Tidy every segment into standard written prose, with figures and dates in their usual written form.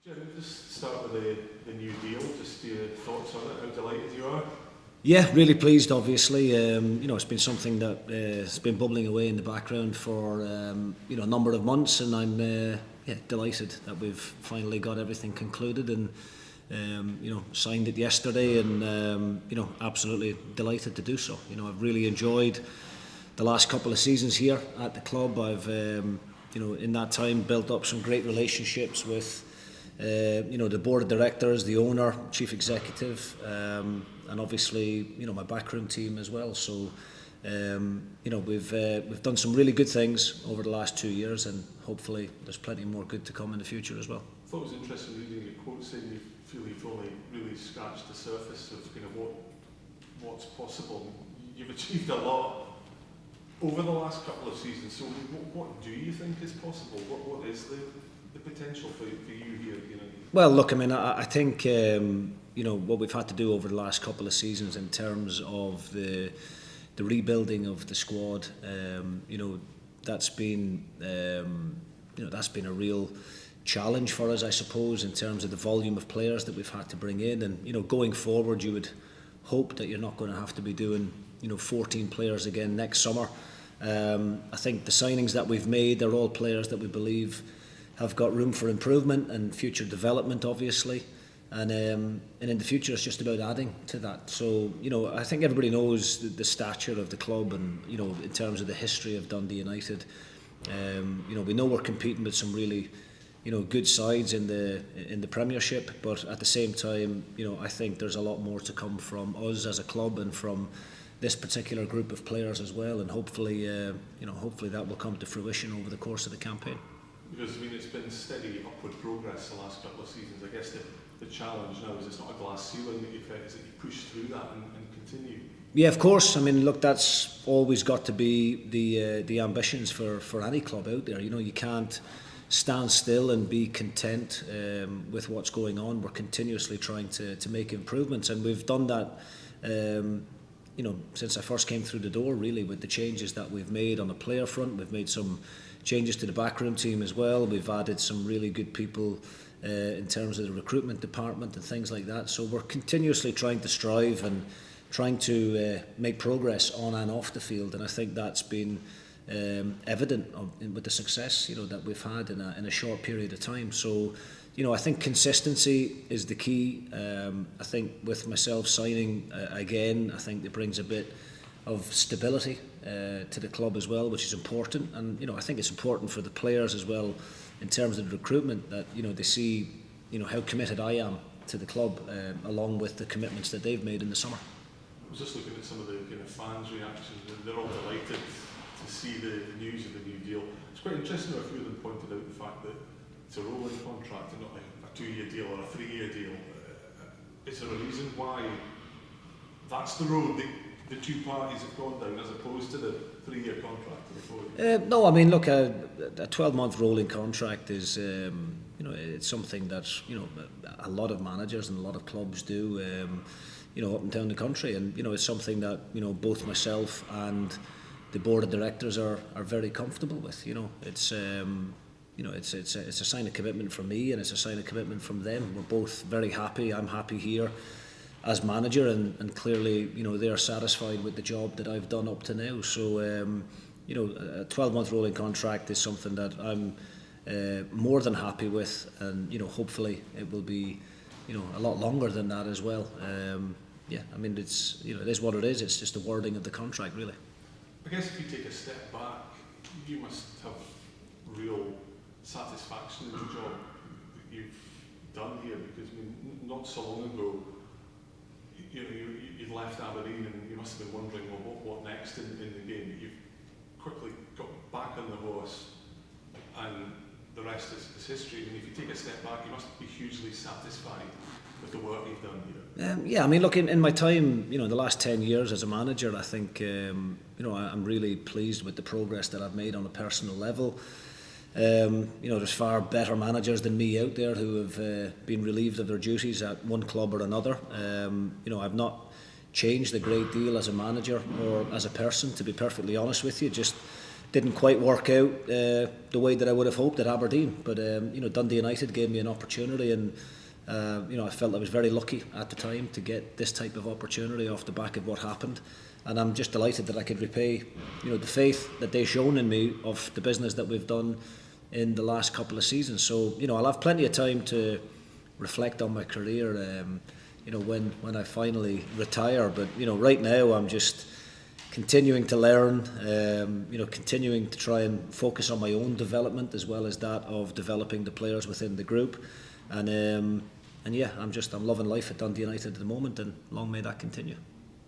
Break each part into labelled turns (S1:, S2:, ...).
S1: Jim, just start with the new deal, just your thoughts on it, how delighted you are?
S2: Yeah, really pleased. Obviously, it's been something that has been bubbling away in the background for a number of months, and I'm delighted that we've finally got everything concluded and signed it yesterday, and absolutely delighted to do so. I've really enjoyed the last couple of seasons here at the club. I've in that time built up some great relationships with the board of directors, the owner, chief executive, and obviously my backroom team as well. So we've done some really good things over the last 2 years, and hopefully there's plenty more good to come in the future as well.
S1: I thought it was interesting reading your quote saying you feel you've only really scratched the surface of kind of what's possible. You've achieved a lot over the last couple of seasons. So what do you think is possible? What is the potential for you here?
S2: Well, look, I mean, I think what we've had to do over the last couple of seasons in terms of the rebuilding of the squad, that's been a real challenge for us, I suppose, in terms of the volume of players that we've had to bring in. And going forward, you would hope that you're not going to have to be doing 14 players again next summer. I think the signings that we've made, they're all players that we believe have got room for improvement and future development, obviously. And in the future, it's just about adding to that. So, I think everybody knows the stature of the club and, in terms of the history of Dundee United. We know we're competing with some really, good sides in the Premiership, but at the same time, I think there's a lot more to come from us as a club and from this particular group of players as well. And hopefully that will come to fruition over the course of the campaign.
S1: Because it's been steady upward progress the last couple of seasons. I guess the challenge now is it's not a glass ceiling that you've hit, is that you push through that and continue.
S2: Yeah, of course. I mean, look, that's always got to be the ambitions for any club out there. You can't stand still and be content with what's going on. We're continuously trying to make improvements, and we've done that since I first came through the door, really, with the changes that we've made on the player front. We've made some changes to the backroom team as well. We've added some really good people in terms of the recruitment department and things like that. So we're continuously trying to strive and trying to make progress on and off the field. And I think that's been evident with the success that we've had in a short period of time. So I think consistency is the key. I think with myself signing again, I think it brings a bit of stability to the club as well, which is important. And I think it's important for the players as well in terms of the recruitment, that they see how committed I am to the club, along with the commitments that they've made in the summer.
S1: I was just looking at some of the kind of fans' reactions, and they're all delighted to see the news of the new deal. It's quite interesting how a few of them pointed out the fact that it's a rolling contract and not like a 2-year deal or a 3-year deal. Is there a reason why that's the road the two parties have gone down, as opposed to the 3-year contract?
S2: No, I mean, look, a 12-month rolling contract is, it's something that a lot of managers and a lot of clubs do, up and down the country, and it's something that both myself and the board of directors are very comfortable with. It's a sign of commitment from me, and it's a sign of commitment from them. We're both very happy. I'm happy here as manager, and clearly they are satisfied with the job that I've done up to now. So a 12-month rolling contract is something that I'm more than happy with, and hopefully it will be a lot longer than that as well. I mean, it is what it is. It's just the wording of the contract, really.
S1: I guess if you take a step back, you must have real satisfaction in the job that you've done here, because not so long ago you'd left Aberdeen and you must have been wondering, well, what next in the game? But you've quickly got back on the horse, and the rest is history. I mean, if you take a step back, you must be hugely satisfied with the work you've done here.
S2: I mean, look, in my time, the last 10 years as a manager, I think, I'm really pleased with the progress that I've made on a personal level. There's far better managers than me out there who have been relieved of their duties at one club or another. I've not changed a great deal as a manager or as a person, to be perfectly honest with you. Just didn't quite work out the way that I would have hoped at Aberdeen. But Dundee United gave me an opportunity, and I felt I was very lucky at the time to get this type of opportunity off the back of what happened. And I'm just delighted that I could repay, the faith that they've shown in me of the business that we've done in the last couple of seasons. So, I'll have plenty of time to reflect on my career, when I finally retire. But, right now I'm just continuing to learn, continuing to try and focus on my own development as well as that of developing the players within the group. And yeah, I'm loving life at Dundee United at the moment, and long may that continue.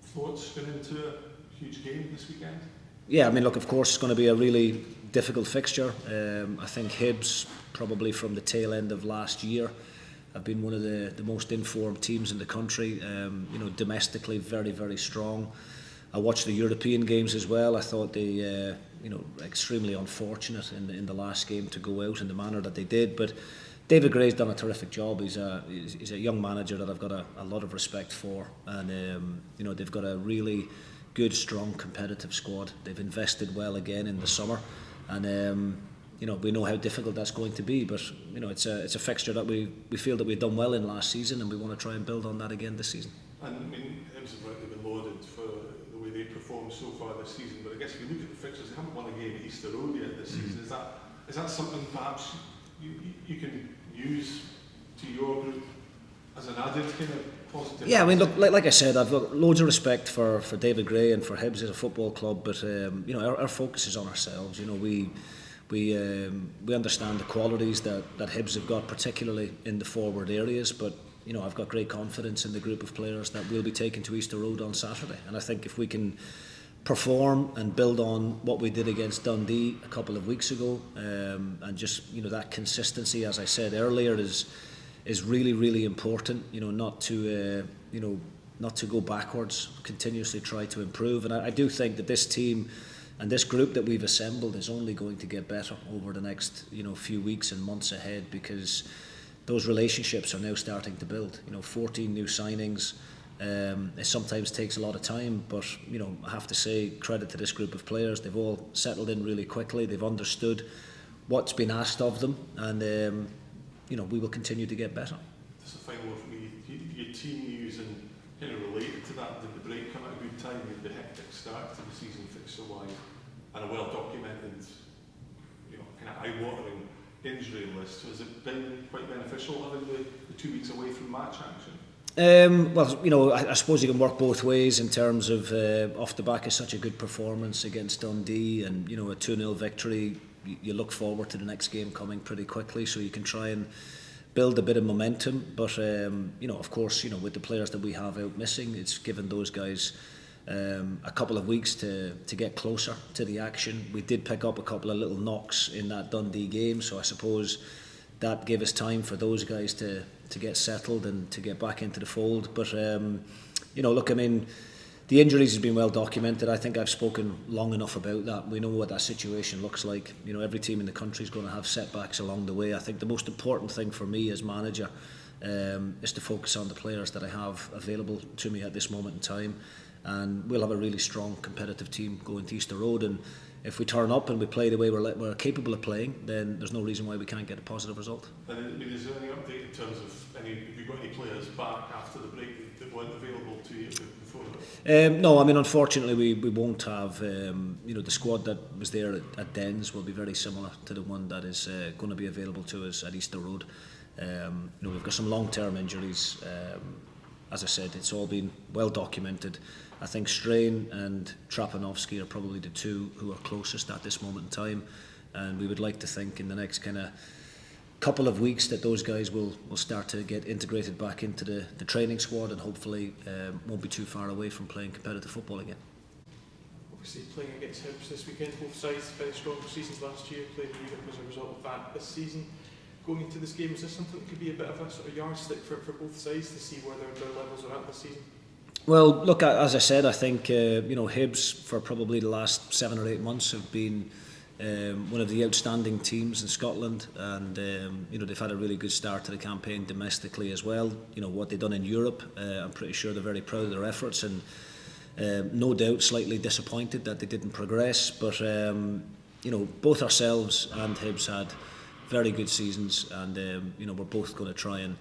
S1: Thoughts going into a huge game this weekend?
S2: Yeah, of course it's going to be a really difficult fixture. I think Hibs, probably from the tail end of last year, have been one of the most informed teams in the country. Domestically very, very strong. I watched the European games as well. I thought they, extremely unfortunate in the last game to go out in the manner that they did. But David Gray's done a terrific job. He's a young manager that I've got a lot of respect for, and they've got a really good, strong, competitive squad. They've invested well again in the summer, and we know how difficult that's going to be. But it's a fixture that we feel that we've done well in last season, and we want to try and build on that again this season.
S1: And Hibs have rightly been lauded for the way they've performed so far this season. But I guess if you look at the fixtures, they haven't won a game at Easter Road yet this season. Is that something perhaps you can use to your group as an added kind of positive?
S2: Yeah, look, like I said, I've got loads of respect for David Gray and for Hibs as a football club, but our focus is on ourselves. We understand the qualities that Hibs have got, particularly in the forward areas, but I've got great confidence in the group of players that will be taken to Easter Road on Saturday, and I think if we can perform and build on what we did against Dundee a couple of weeks ago, and just that consistency, as I said earlier, is really, really important. Not to go backwards, continuously try to improve. And I do think that this team and this group that we've assembled is only going to get better over the next few weeks and months ahead, because those relationships are now starting to build. 14 new signings. It sometimes takes a lot of time, but I have to say credit to this group of players. They've all settled in really quickly. They've understood what's been asked of them, and we will continue to get better.
S1: Just a final one for me. Your team news and kind of related to that, did the break come at a good time? You had the hectic start to the season fixture-wise, and a well-documented, kind of eye-watering injury list. So has it been quite beneficial having the 2 weeks away from match action?
S2: I suppose you can work both ways in terms of off the back of such a good performance against Dundee and a 2-0 victory. You look forward to the next game coming pretty quickly, so you can try and build a bit of momentum. But of course, with the players that we have out missing, it's given those guys a couple of weeks to get closer to the action. We did pick up a couple of little knocks in that Dundee game, so I suppose that gave us time for those guys to get settled and to get back into the fold. But the injuries have been well documented. I think I've spoken long enough about that. We know what that situation looks like. Every team in the country is going to have setbacks along the way. I think the most important thing for me as manager is to focus on the players that I have available to me at this moment in time, and we'll have a really strong competitive team going to Easter Road, and if we turn up and we play the way we're capable of playing, then there's no reason why we can't get a positive result.
S1: And is there any update in terms of have you got any players back after the break that weren't available to you before?
S2: No, unfortunately we won't have. The squad that was there at Dens will be very similar to the one that is going to be available to us at Easter Road. We've got some long-term injuries. As I said, it's all been well documented. I think Strain and Trapanovsky are probably the two who are closest at this moment in time, and we would like to think in the next kind of couple of weeks that those guys will start to get integrated back into the training squad, and hopefully won't be too far away from playing competitive football again.
S3: Obviously playing against Hibs this weekend, both sides very strong seasons last year, playing in Europe as a result of that this season. Going into this game, is this something that could be a bit of a sort of yardstick for both sides to see where their levels are at this season?
S2: Well, look, as I said, I think Hibs for probably the last 7 or 8 months have been one of the outstanding teams in Scotland, and they've had a really good start to the campaign domestically as well. What they've done in Europe, I'm pretty sure they're very proud of their efforts, and no doubt slightly disappointed that they didn't progress. But both ourselves and Hibs had very good seasons, and we're both going to try and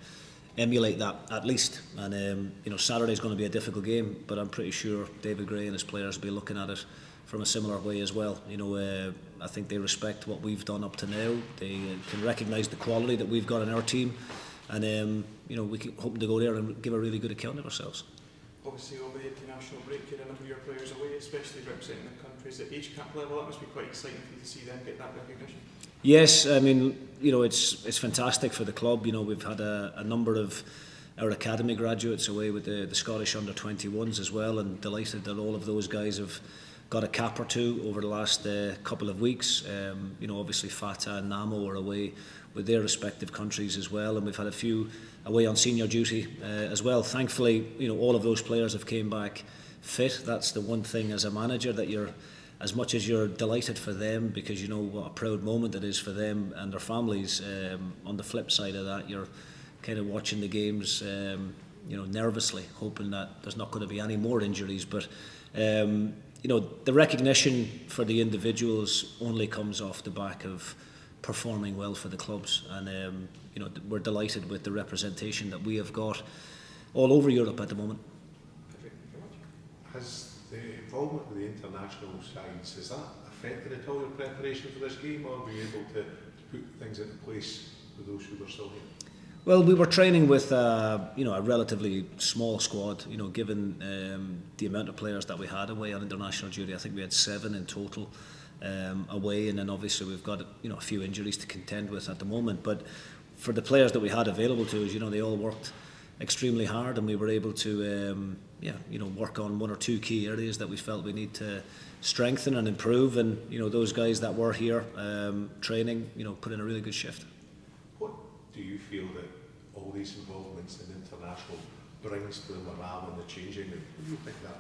S2: emulate that at least. And Saturday's going to be a difficult game, but I'm pretty sure David Gray and his players will be looking at it from a similar way as well. I think they respect what we've done up to now. They can recognise the quality that we've got in our team, and we can hope to go there and give a really good account of ourselves.
S3: Obviously, over the international break, you had a number of your players away, especially representing the countries at age cap level. That must be quite exciting for you to see them get that recognition.
S2: Yes, I mean, it's fantastic for the club. We've had a number of our academy graduates away with the Scottish under-21s as well, and delighted that all of those guys have got a cap or two over the last couple of weeks. Obviously Fata and Namo are away with their respective countries as well, and we've had a few away on senior duty as well. Thankfully, all of those players have came back fit. That's the one thing as a manager, that you're, as much as you're delighted for them, because you know what a proud moment it is for them and their families, on the flip side of that, you're kind of watching the games nervously, hoping that there's not going to be any more injuries. But the recognition for the individuals only comes off the back of performing well for the clubs, and we're delighted with the representation that we have got all over Europe at the moment.
S4: Has the involvement with the international sides, has that affected at all your preparation for this game, or were you able to put things into place with those who were still here?
S2: Well, we were training with a relatively small squad. Given the amount of players that we had away on international duty, I think we had 7 in total away, and then obviously we've got a few injuries to contend with at the moment. But for the players that we had available to us, they all worked extremely hard, and we were able to work on 1 or 2 key areas that we felt we need to strengthen and improve. And those guys that were here training, put in a really good shift.
S4: What do you feel that all these involvements in international brings to the morale and the changing? And do you think that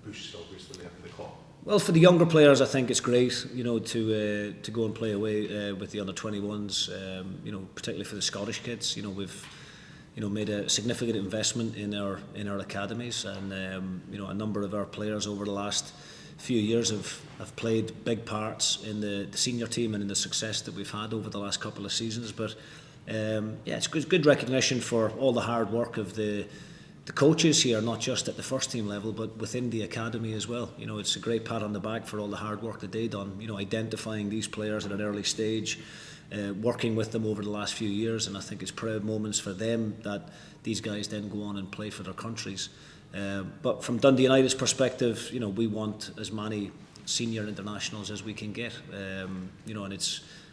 S4: boosts obviously after the club?
S2: Well, for the younger players, I think it's great, to go and play away with the under-21s. Particularly for the Scottish kids. We've made a significant investment in our academies, and a number of our players over the last few years have played big parts in the senior team and in the success that we've had over the last couple of seasons. But it's good recognition for all the hard work of the coaches here, not just at the first team level, but within the academy as well. It's a great pat on the back for all the hard work that they've done. Identifying these players at an early stage, working with them over the last few years, and I think it's proud moments for them that these guys then go on and play for their countries. But from Dundee United's perspective, we want as many senior internationals as we can get. And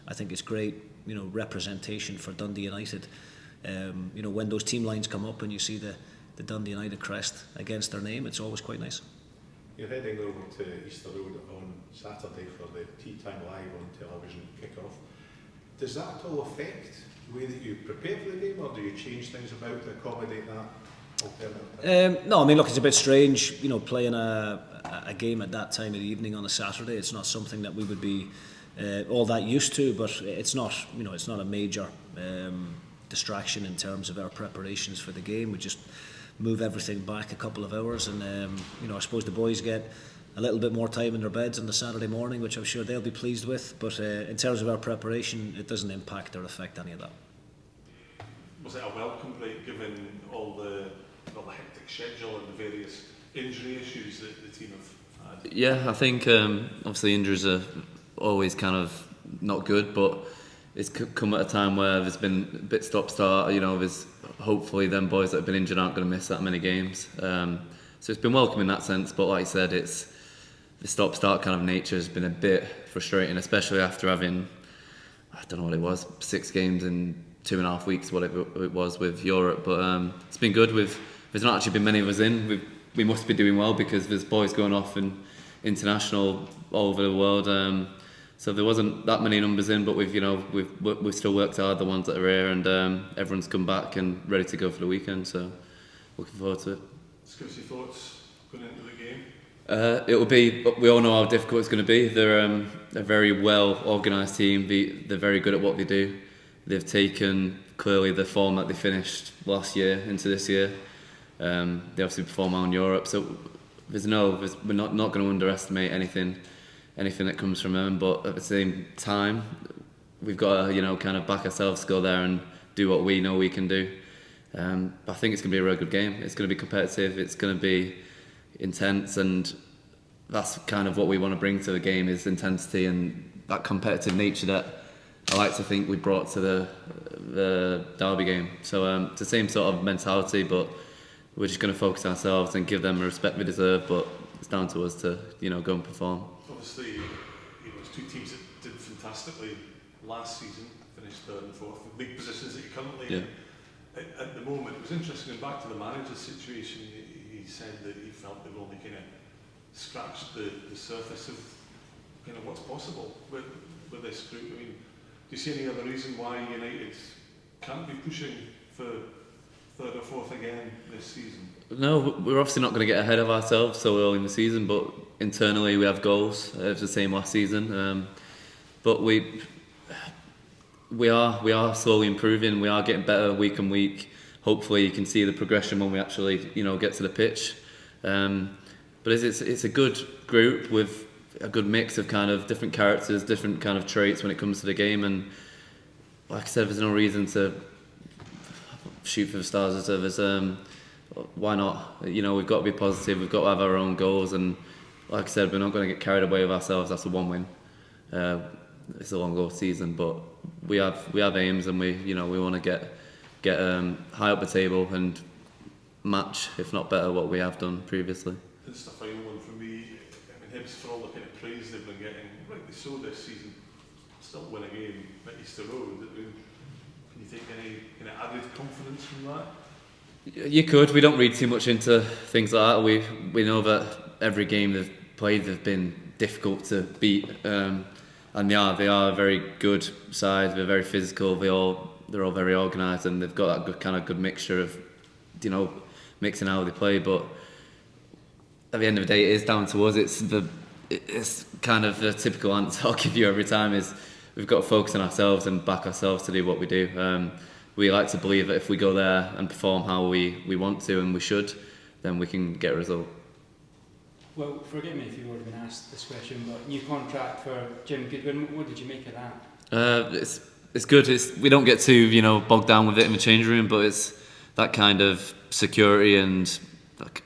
S2: I think it's great, representation for Dundee United. When those team lines come up and you see the Dundee United crest against their name, it's always quite nice.
S4: You're heading over to Easter Road on Saturday for the Tea Time Live on television kick-off. Does that at all affect the way that you prepare for the game, or do you change things about to accommodate that alternative?
S2: No, I mean, look, it's a bit strange, playing a game at that time of the evening on a Saturday. It's not something that we would be all that used to, but it's not a major distraction in terms of our preparations for the game. We just move everything back a couple of hours, and I suppose the boys get a little bit more time in their beds on the Saturday morning, which I'm sure they'll be pleased with. But in terms of our preparation, it doesn't impact or affect any of that.
S1: Was it a welcome break, given all the hectic schedule and the various injury issues that the team have had?
S5: Yeah, I think obviously injuries are always kind of not good, but it's come at a time where there's been a bit stop-start. There's hopefully them boys that have been injured aren't going to miss that many games. So it's been welcome in that sense, but like I said, it's the stop-start kind of nature has been a bit frustrating, especially after having, I don't know what it was, 6 games in 2.5 weeks, what it was with Europe. But it's been good. There's not actually been many of us in. We must be doing well because there's boys going off in international all over the world. So there wasn't that many numbers in, but we've still worked hard, the ones that are here, and everyone's come back and ready to go for the weekend. So looking forward to it.
S1: Just give us your thoughts going into the game.
S5: It will be. We all know how difficult it's going to be. They're a very well organised team. They're very good at what they do. They've taken clearly the form that they finished last year into this year. They obviously perform well in Europe, so we're not going to underestimate anything anything that comes from them. But at the same time, we've got to kind of back ourselves to go there and do what we know we can do. I think it's going to be a real good game. It's going to be competitive. It's going to be intense, and that's kind of what we want to bring to the game, is intensity and that competitive nature that I like to think we brought to the Derby game. So it's the same sort of mentality, but we're just going to focus ourselves and give them the respect they deserve. But it's down to us to go and perform.
S1: Obviously, it's two teams that did fantastically last season, finished third and fourth, the big positions that you're currently in. At the moment, it was interesting, going back to the manager's situation, he said that he felt they've only kind of scratched the surface of kind of what's possible with this group. I mean, do you see any other reason why United can't be pushing for third or fourth again this season?
S5: No, we're obviously not going to get ahead of ourselves so early in the season, but internally we have goals. It was the same last season, but we are slowly improving. We are getting better week on week. Hopefully you can see the progression when we actually get to the pitch. But it's a good group with a good mix of kind of different characters, different kind of traits when it comes to the game. And like I said, there's no reason to shoot for the stars as others. Why not? We've got to be positive. We've got to have our own goals. And like I said, we're not going to get carried away with ourselves. That's a one win. It's a long goal season, but we have aims, and we want to get high up the table and match, if not better, what we have done previously.
S1: Just a final one for me. I mean, Hibs, for all the kind of praise they've been getting, rightly so this season, still win a game at Easter Road. Can you take any kind of added confidence from that?
S5: You could. We don't read too much into things like that. We know that every game they've played, they've been difficult to beat, and they are a very good side. They're very physical. They're all very organised, and they've got that good mixture of mixing how they play. But at the end of the day, it is down to us. It's kind of the typical answer I'll give you every time, is we've got to focus on ourselves and back ourselves to do what we do. We like to believe that if we go there and perform how we want to, and we should, then we can get a result.
S6: Well, forgive me if you've already been asked this question, but new contract for Jim Goodwin, what did you make of that?
S5: It's good. We don't get too bogged down with it in the changing room, but it's that kind of security and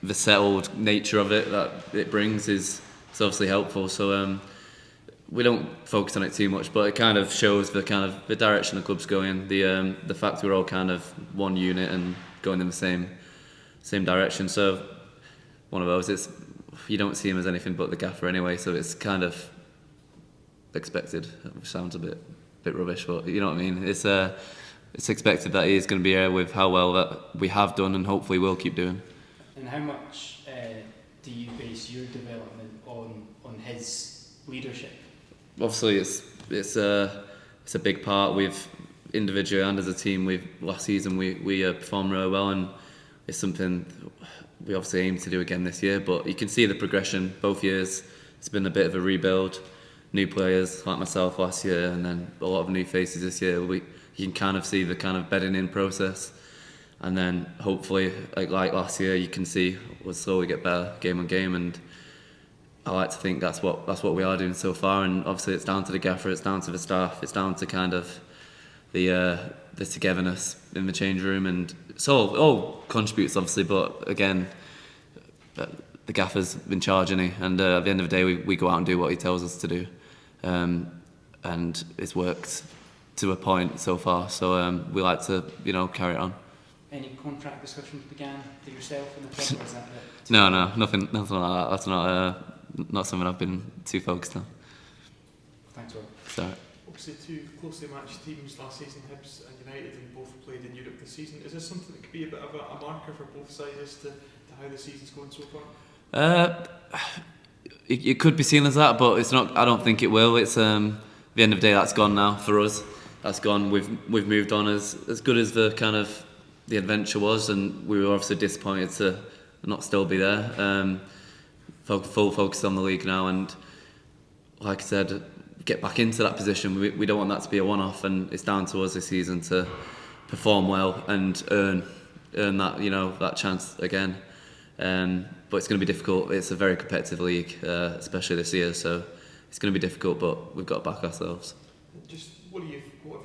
S5: the settled nature of it that it brings is obviously helpful. So we don't focus on it too much, but it kind of shows the direction the club's going. The fact we're all kind of one unit and going in the same direction. So one of those, you don't see him as anything but the gaffer anyway. So it's kind of expected. Which sounds a bit rubbish, but you know what I mean. It's expected that he is going to be here with how well that we have done, and hopefully will keep doing.
S6: And how much do you base your development on his leadership?
S5: Obviously, it's a big part. We've individually and as a team. Last season we performed really well, and it's something we obviously aim to do again this year. But you can see the progression both years. It's been a bit of a rebuild. New players like myself last year, and then a lot of new faces this year. You can kind of see the kind of bedding in process. And then hopefully, like last year, you can see we'll slowly get better game on game, and I like to think that's what we are doing so far. And obviously, it's down to the gaffer, it's down to the staff, it's down to kind of the togetherness in the change room, and so all contributes obviously. But again, the gaffer's in charge, isn't he? And at the end of the day, we go out and do what he tells us to do, and it's worked to a point so far. So we like to carry it on.
S6: Any contract discussions began for yourself in the club, or is that it?
S5: No, nothing like that. That's not something I've been too focused on.
S6: Thanks, Rob.
S5: Sorry.
S3: Obviously, two closely matched teams last season, Hibs and United, and both played in Europe this season. Is this something that could be a bit of a marker for both sides as to how the season's going so far?
S5: It could be seen as that, but it's not. I don't think it will. It's at the end of the day, that's gone now for us. That's gone. We've moved on. As good as the kind of the adventure was, and we were obviously disappointed to not still be there. Full focus on the league now, and like I said, get back into that position. We don't want that to be a one-off, and it's down to us this season to perform well and earn that that chance again. But it's going to be difficult. It's a very competitive league, especially this year. So it's going to be difficult, but we've got to back ourselves.
S3: Just what have you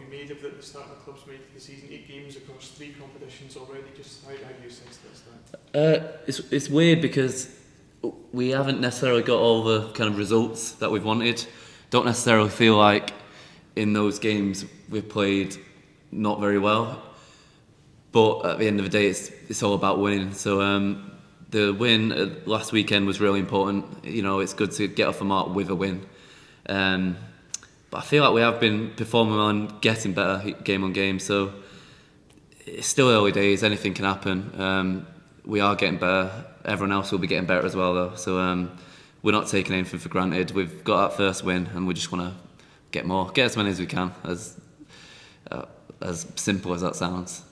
S3: made of the start the club's made to the season? 8 games across 3 competitions already. Just how do you assess this?
S5: It's weird because we haven't necessarily got all the kind of results that we've wanted. Don't necessarily feel like in those games we've played not very well, but at the end of the day it's all about winning. So the win last weekend was really important. You know, it's good to get off the mark with a win. But I feel like we have been performing on getting better game on game, so it's still early days, anything can happen. We are getting better, everyone else will be getting better as well though, so we're not taking anything for granted. We've got that first win and we just want to get more, get as many as we can, as simple as that sounds.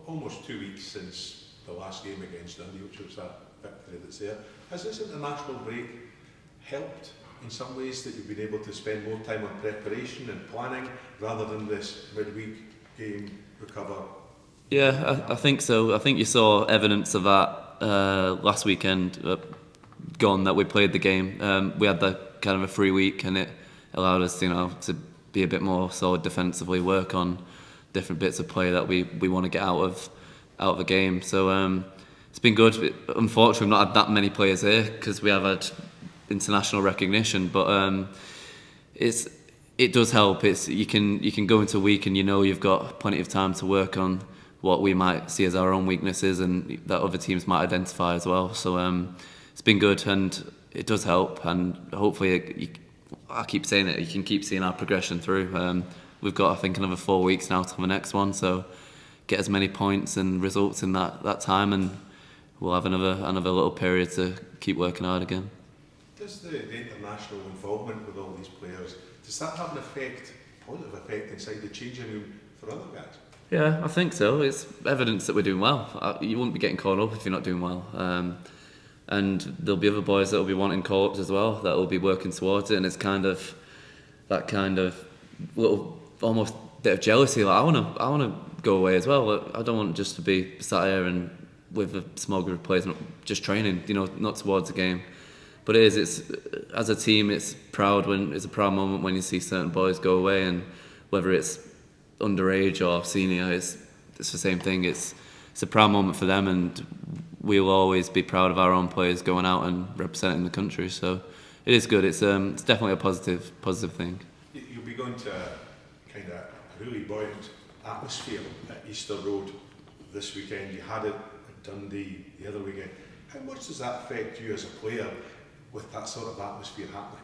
S4: Almost 2 weeks since the last game against Dundee, which was that victory that's there. Has this international break helped in some ways that you've been able to spend more time on preparation and planning rather than this midweek game recover?
S5: Yeah, I think so. I think you saw evidence of that last weekend gone, that we played the game. We had the kind of a free week and it allowed us, you know, to be a bit more solid defensively, work on different bits of play that we want to get out of the game. So it's been good. Unfortunately, we've not had that many players here because we have had international recognition, but it does help. You can go into a week and you know you've got plenty of time to work on what we might see as our own weaknesses and that other teams might identify as well. So it's been good and it does help, and hopefully I keep saying it, you can keep seeing our progression through. We've got, I think, another 4 weeks now to the next one, so get as many points and results in that time and we'll have another little period to keep working hard again.
S4: Does the international involvement with all these players, does that have an effect, positive effect inside the changing room for other guys?
S5: Yeah, I think so. It's evidence that we're doing well. You wouldn't be getting called up if you're not doing well. And there'll be other boys that will be wanting call-ups as well, that will be working towards it, and it's kind of that kind of little almost bit of jealousy. Like I want to go away as well. I don't want just to be sat here and with a small group of players not just training, you know, not towards the game. But it's as a team, it's a proud moment when you see certain boys go away, and whether it's underage or senior, it's the same thing. It's a proud moment for them, and we'll always be proud of our own players going out and representing the country. So it is good. It's definitely a positive thing.
S4: You'll be going to a kind of a really buoyant atmosphere at Easter Road this weekend. You had it at Dundee the other weekend. How much does that affect you as a player with that sort of atmosphere happening?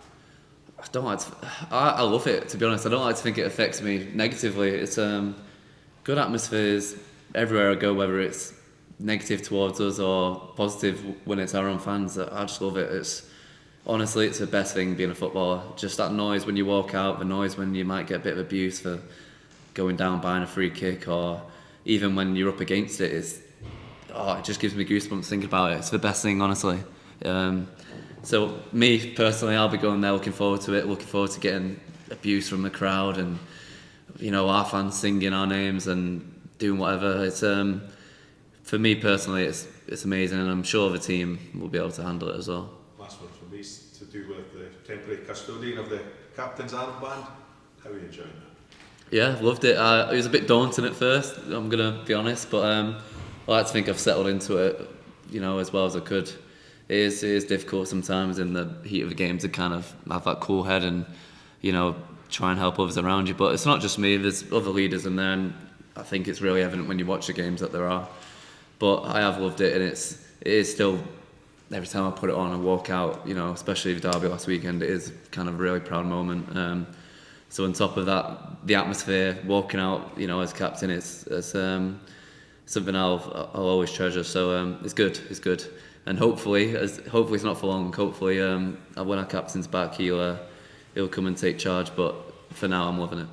S5: I love it, to be honest. I don't like to think it affects me negatively. It's good atmospheres everywhere I go, whether it's negative towards us or positive when it's our own fans. I just love it. Honestly, it's the best thing being a footballer. Just that noise when you walk out, the noise when you might get a bit of abuse for going down buying a free kick, or even when you're up against it, it just gives me goosebumps thinking about it. It's the best thing, honestly. So me personally, I'll be going there, looking forward to it, looking forward to getting abuse from the crowd and, you know, our fans singing our names and doing whatever. It's for me personally, it's amazing, and I'm sure the team will be able to handle it as well.
S4: Last one for me is to do with the temporary custodian of the captain's armband. How are you enjoying that?
S5: Yeah, loved it. It was a bit daunting at first, I'm gonna be honest, but I like to think I've settled into it, you know, as well as I could. It is difficult sometimes in the heat of the game to kind of have that cool head and, you know, try and help others around you. But it's not just me, there's other leaders in there, and I think it's really evident when you watch the games that there are. But I have loved it, and it is still, every time I put it on and walk out, you know, especially the derby last weekend, it is kind of a really proud moment. So on top of that, the atmosphere, walking out, you know, as captain, it's something I'll always treasure. So it's good. And hopefully it's not for long. Hopefully, when our captain's back, he'll come and take charge. But for now, I'm loving it.